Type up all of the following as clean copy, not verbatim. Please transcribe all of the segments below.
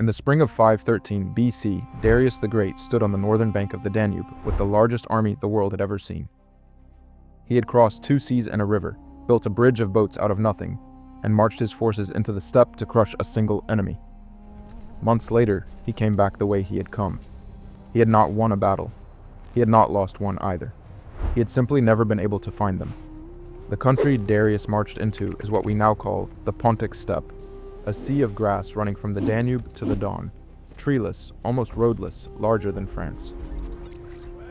In the spring of 513 BC, Darius the Great stood on the northern bank of the Danube with the largest army the world had ever seen. He had crossed 2 seas and a river, built a bridge of boats out of nothing, and marched his forces into the steppe to crush a single enemy. Months later, he came back the way he had come. He had not won a battle. He had not lost one either. He had simply never been able to find them. The country Darius marched into is what we now call the Pontic Steppe, a sea of grass running from the Danube to the Don, treeless, almost roadless, larger than France.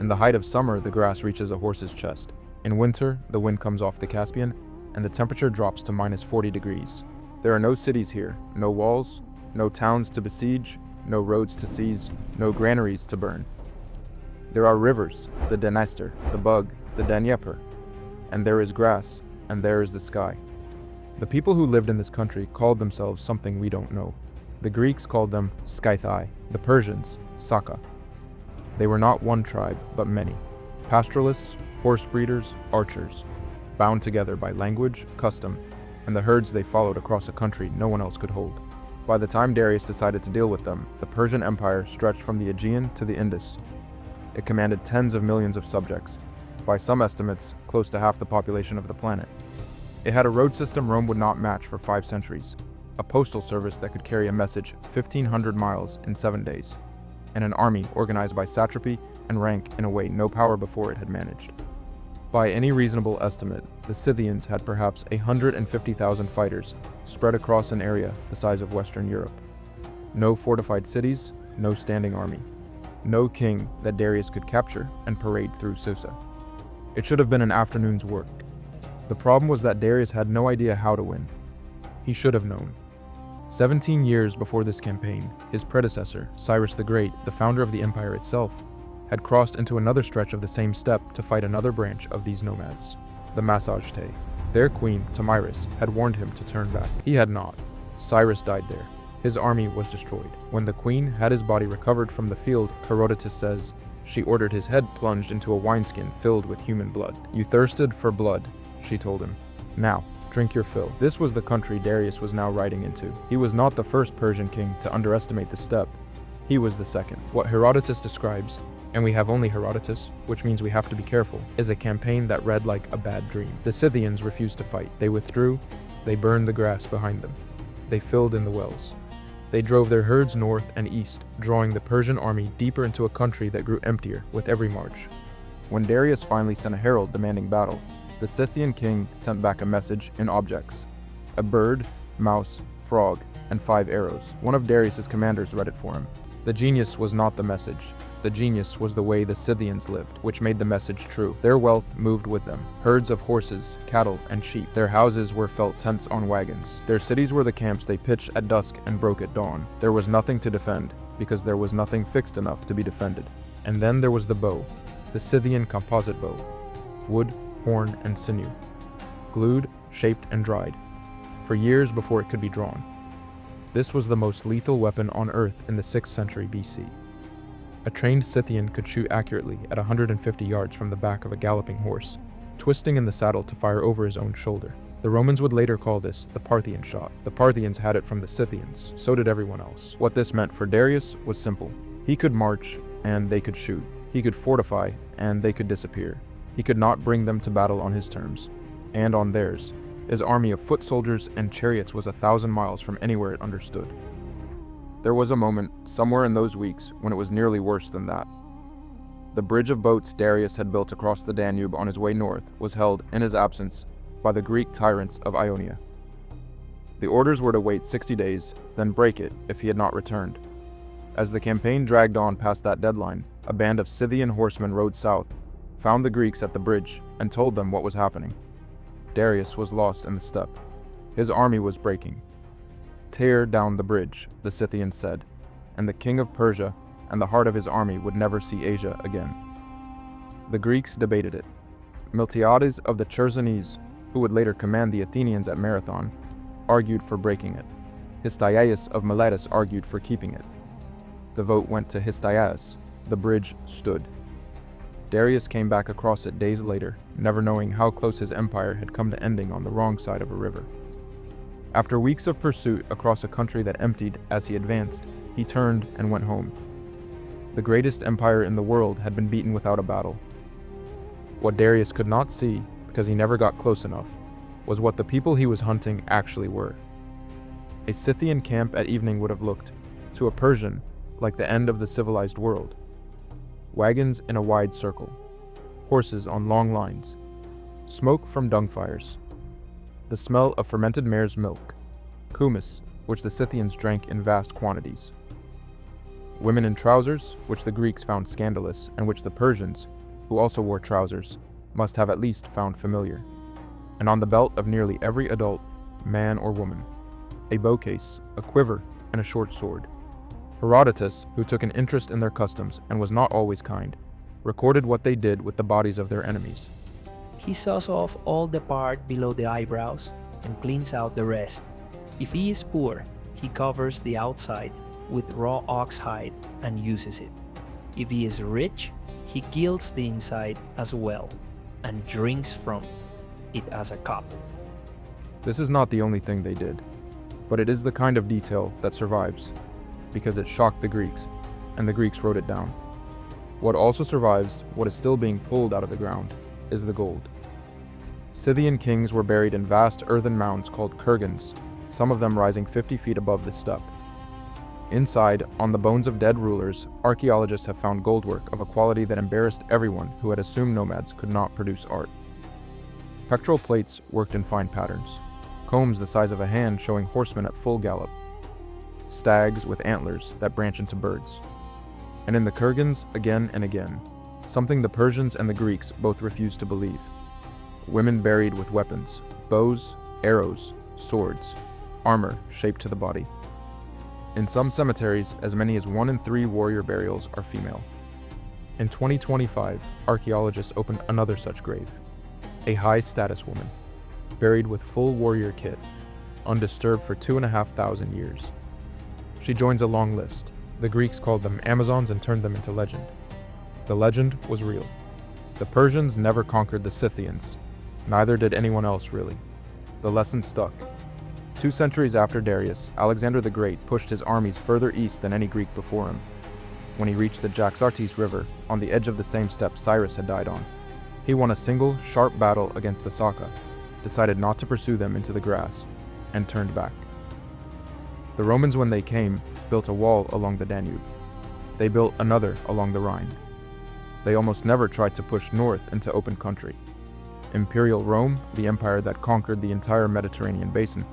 In the height of summer, the grass reaches a horse's chest. In winter, the wind comes off the Caspian, and the temperature drops to -40 degrees. There are no cities here, no walls, no towns to besiege, no roads to seize, no granaries to burn. There are rivers, the Dniester, the Bug, the Dnieper, and there is grass, and there is the sky. The people who lived in this country called themselves something we don't know. The Greeks called them Scythi, the Persians, Saka. They were not one tribe, but many. Pastoralists, horse breeders, archers, bound together by language, custom, and the herds they followed across a country no one else could hold. By the time Darius decided to deal with them, the Persian Empire stretched from the Aegean to the Indus. It commanded tens of millions of subjects, by some estimates, close to half the population of the planet. It had a road system Rome would not match for 5 centuries, a postal service that could carry a message 1,500 miles in 7 days, and an army organized by satrapy and rank in a way no power before it had managed. By any reasonable estimate, the Scythians had perhaps 150,000 fighters spread across an area the size of Western Europe. No fortified cities, no standing army. No king that Darius could capture and parade through Susa. It should have been an afternoon's work. The problem was that Darius had no idea how to win. He should have known. 17 years before this campaign, his predecessor, Cyrus the Great, the founder of the empire itself, had crossed into another stretch of the same steppe to fight another branch of these nomads, the Massagetae. Their queen, Tamiris, had warned him to turn back. He had not. Cyrus died there. His army was destroyed. When the queen had his body recovered from the field, Herodotus says, she ordered his head plunged into a wineskin filled with human blood. You thirsted for blood, she told him. Now, drink your fill. This was the country Darius was now riding into. He was not the first Persian king to underestimate the steppe. He was the second. What Herodotus describes, and we have only Herodotus, which means we have to be careful, is a campaign that read like a bad dream. The Scythians refused to fight. They withdrew. They burned the grass behind them. They filled in the wells. They drove their herds north and east, drawing the Persian army deeper into a country that grew emptier with every march. When Darius finally sent a herald demanding battle, the Scythian king sent back a message in objects: a bird, mouse, frog, and 5 arrows. One of Darius's commanders read it for him. The genius was not the message. The genius was the way the Scythians lived, which made the message true. Their wealth moved with them. Herds of horses, cattle, and sheep. Their houses were felt tents on wagons. Their cities were the camps they pitched at dusk and broke at dawn. There was nothing to defend, because there was nothing fixed enough to be defended. And then there was the bow, the Scythian composite bow. Wood, horn, and sinew. Glued, shaped, and dried, for years before it could be drawn. This was the most lethal weapon on Earth in the 6th century BC. A trained Scythian could shoot accurately at 150 yards from the back of a galloping horse, twisting in the saddle to fire over his own shoulder. The Romans would later call this the Parthian shot. The Parthians had it from the Scythians, so did everyone else. What this meant for Darius was simple. He could march, and they could shoot. He could fortify, and they could disappear. He could not bring them to battle on his terms, and on theirs. His army of foot soldiers and chariots was 1,000 miles from anywhere it understood. There was a moment, somewhere in those weeks, when it was nearly worse than that. The bridge of boats Darius had built across the Danube on his way north was held, in his absence, by the Greek tyrants of Ionia. The orders were to wait 60 days, then break it if he had not returned. As the campaign dragged on past that deadline, a band of Scythian horsemen rode south, found the Greeks at the bridge, and told them what was happening. Darius was lost in the steppe. His army was breaking. Tear down the bridge, the Scythians said, and the king of Persia and the heart of his army would never see Asia again. The Greeks debated it. Miltiades of the Chersonese, who would later command the Athenians at Marathon, argued for breaking it. Histiaeus of Miletus argued for keeping it. The vote went to Histiaeus. The bridge stood. Darius came back across it days later, never knowing how close his empire had come to ending on the wrong side of a river. After weeks of pursuit across a country that emptied as he advanced, he turned and went home. The greatest empire in the world had been beaten without a battle. What Darius could not see, because he never got close enough, was what the people he was hunting actually were. A Scythian camp at evening would have looked, to a Persian, like the end of the civilized world. Wagons in a wide circle, horses on long lines, smoke from dung fires, the smell of fermented mare's milk, kumis, which the Scythians drank in vast quantities, women in trousers, which the Greeks found scandalous and which the Persians, who also wore trousers, must have at least found familiar, and on the belt of nearly every adult, man or woman, a bow case, a quiver, and a short sword. Herodotus, who took an interest in their customs and was not always kind, recorded what they did with the bodies of their enemies. He saws off all the part below the eyebrows and cleans out the rest. If he is poor, he covers the outside with raw ox hide and uses it. If he is rich, he gilds the inside as well and drinks from it as a cup. This is not the only thing they did, but it is the kind of detail that survives, because it shocked the Greeks, and the Greeks wrote it down. What also survives, what is still being pulled out of the ground, is the gold. Scythian kings were buried in vast earthen mounds called kurgans, some of them rising 50 feet above the steppe. Inside, on the bones of dead rulers, archaeologists have found goldwork of a quality that embarrassed everyone who had assumed nomads could not produce art. Pectoral plates worked in fine patterns, combs the size of a hand showing horsemen at full gallop, stags with antlers that branch into birds. And in the kurgans, again and again, something the Persians and the Greeks both refused to believe. Women buried with weapons, bows, arrows, swords, armor shaped to the body. In some cemeteries, as many as 1 in 3 warrior burials are female. In 2025, archaeologists opened another such grave, a high-status woman, buried with full warrior kit, undisturbed for 2,500 years. She joins a long list. The Greeks called them Amazons and turned them into legend. The legend was real. The Persians never conquered the Scythians. Neither did anyone else, really. The lesson stuck. 2 centuries after Darius, Alexander the Great pushed his armies further east than any Greek before him. When he reached the Jaxartes River, on the edge of the same steppe Cyrus had died on, he won a single, sharp battle against the Saka, decided not to pursue them into the grass, and turned back. The Romans, when they came, built a wall along the Danube. They built another along the Rhine. They almost never tried to push north into open country. Imperial Rome, the empire that conquered the entire Mediterranean basin,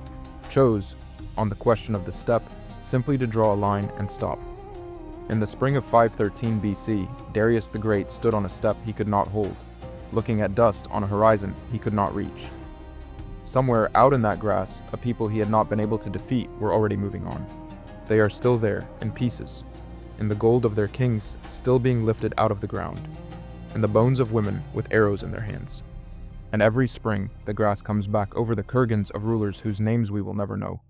chose, on the question of the steppe, simply to draw a line and stop. In the spring of 513 BC, Darius the Great stood on a steppe he could not hold, looking at dust on a horizon he could not reach. Somewhere out in that grass, a people he had not been able to defeat were already moving on. They are still there, in pieces, in the gold of their kings still being lifted out of the ground, in the bones of women with arrows in their hands. And every spring, the grass comes back over the kurgans of rulers whose names we will never know.